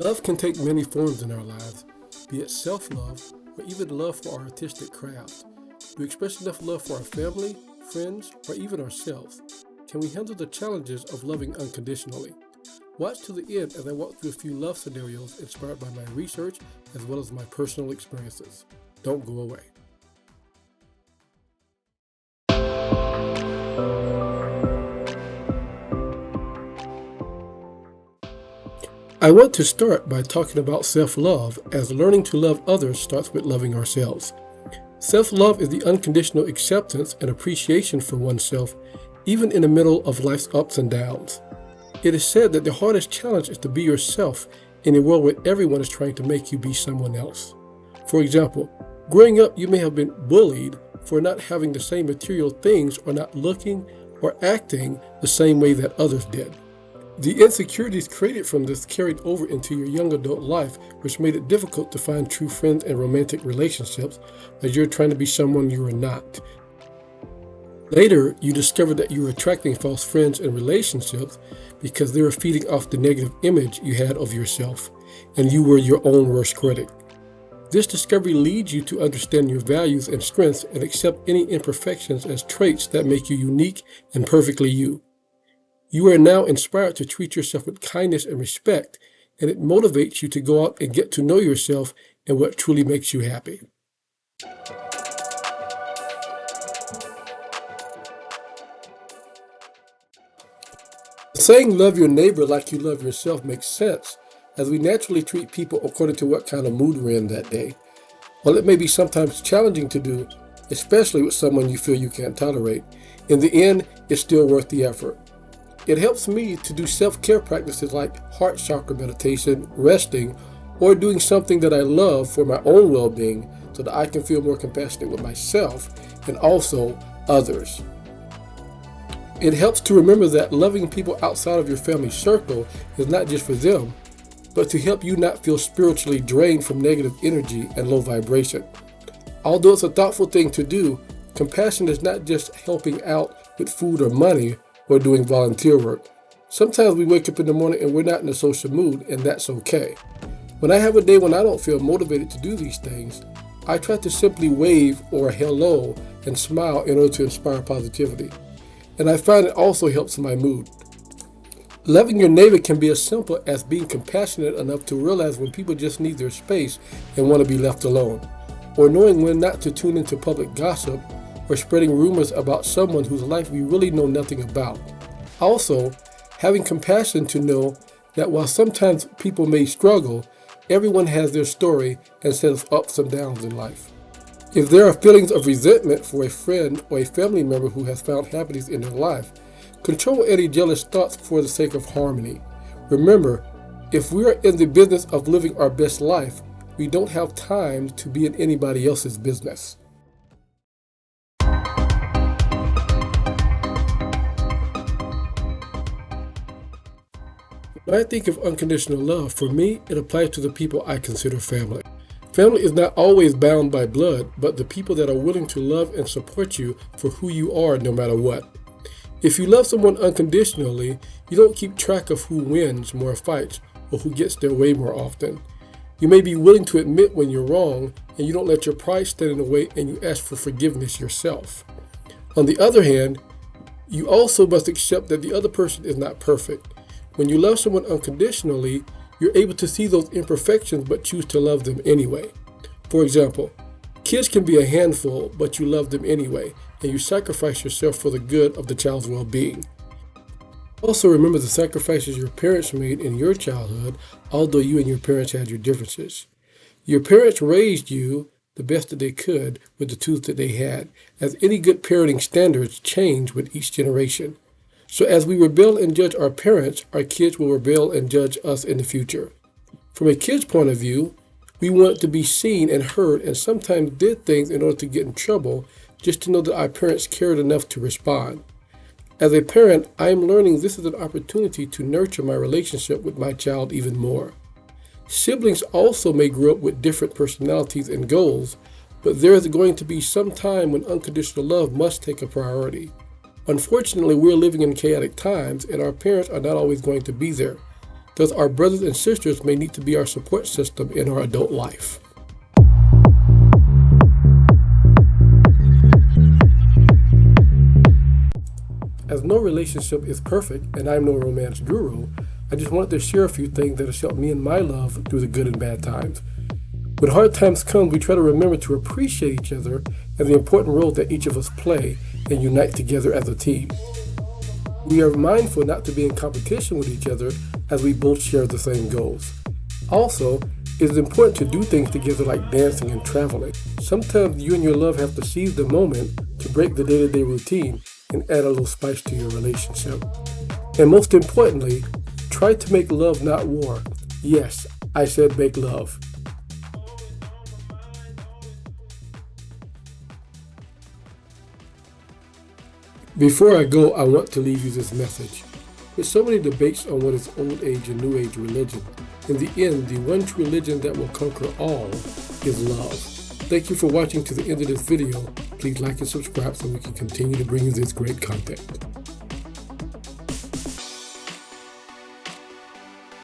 Love can take many forms in our lives, be it self-love or even love for our artistic craft. Do we express enough love for our family, friends, or even ourselves? Can we handle the challenges of loving unconditionally? Watch to the end as I walk through a few love scenarios inspired by my research as well as my personal experiences. Don't go away. I want to start by talking about self-love, as learning to love others starts with loving ourselves. Self-love is the unconditional acceptance and appreciation for oneself, even in the middle of life's ups and downs. It is said that the hardest challenge is to be yourself in a world where everyone is trying to make you be someone else. For example, growing up you may have been bullied for not having the same material things or not looking or acting the same way that others did. The insecurities created from this carried over into your young adult life, which made it difficult to find true friends and romantic relationships as you're trying to be someone you are not. Later, you discovered that you were attracting false friends and relationships because they were feeding off the negative image you had of yourself, and you were your own worst critic. This discovery leads you to understand your values and strengths and accept any imperfections as traits that make you unique and perfectly you. You are now inspired to treat yourself with kindness and respect, and it motivates you to go out and get to know yourself and what truly makes you happy. Saying love your neighbor like you love yourself makes sense, as we naturally treat people according to what kind of mood we're in that day. While it may be sometimes challenging to do, especially with someone you feel you can't tolerate, in the end, it's still worth the effort. It helps me to do self-care practices like heart chakra meditation, resting, or doing something that I love for my own well-being so that I can feel more compassionate with myself and also others. It helps to remember that loving people outside of your family circle is not just for them, but to help you not feel spiritually drained from negative energy and low vibration. Although it's a thoughtful thing to do, compassion is not just helping out with food or money or doing volunteer work. Sometimes we wake up in the morning and we're not in a social mood, and that's okay. When I have a day when I don't feel motivated to do these things, I try to simply wave or hello and smile in order to inspire positivity. And I find it also helps my mood. Loving your neighbor can be as simple as being compassionate enough to realize when people just need their space and want to be left alone, or knowing when not to tune into public gossip or spreading rumors about someone whose life we really know nothing about. Also, having compassion to know that while sometimes people may struggle, everyone has their story and set of ups and downs in life. If there are feelings of resentment for a friend or a family member who has found happiness in their life, control any jealous thoughts for the sake of harmony. Remember, if we are in the business of living our best life, we don't have time to be in anybody else's business. When I think of unconditional love, for me, it applies to the people I consider family. Family is not always bound by blood, but the people that are willing to love and support you for who you are no matter what. If you love someone unconditionally, you don't keep track of who wins more fights or who gets their way more often. You may be willing to admit when you're wrong, and you don't let your pride stand in the way, and you ask for forgiveness yourself. On the other hand, you also must accept that the other person is not perfect. When you love someone unconditionally, you're able to see those imperfections but choose to love them anyway. For example, kids can be a handful, but you love them anyway, and you sacrifice yourself for the good of the child's well-being. Also remember the sacrifices your parents made in your childhood, although you and your parents had your differences. Your parents raised you the best that they could with the tools that they had, as any good parenting standards change with each generation. So as we rebel and judge our parents, our kids will rebel and judge us in the future. From a kid's point of view, we want to be seen and heard, and sometimes did things in order to get in trouble just to know that our parents cared enough to respond. As a parent, I am learning this is an opportunity to nurture my relationship with my child even more. Siblings also may grow up with different personalities and goals, but there is going to be some time when unconditional love must take a priority. Unfortunately, we're living in chaotic times, and our parents are not always going to be there. Thus, our brothers and sisters may need to be our support system in our adult life. As no relationship is perfect, and I'm no romance guru, I just wanted to share a few things that have helped me in my love through the good and bad times. When hard times come, we try to remember to appreciate each other and the important role that each of us play and unite together as a team. We are mindful not to be in competition with each other as we both share the same goals. Also, it is important to do things together like dancing and traveling. Sometimes you and your love have to seize the moment to break the day-to-day routine and add a little spice to your relationship. And most importantly, try to make love, not war. Yes, I said make love. Before I go, I want to leave you this message. With so many debates on what is old age and new age religion, in the end, the one true religion that will conquer all is love. Thank you for watching to the end of this video. Please like and subscribe so we can continue to bring you this great content.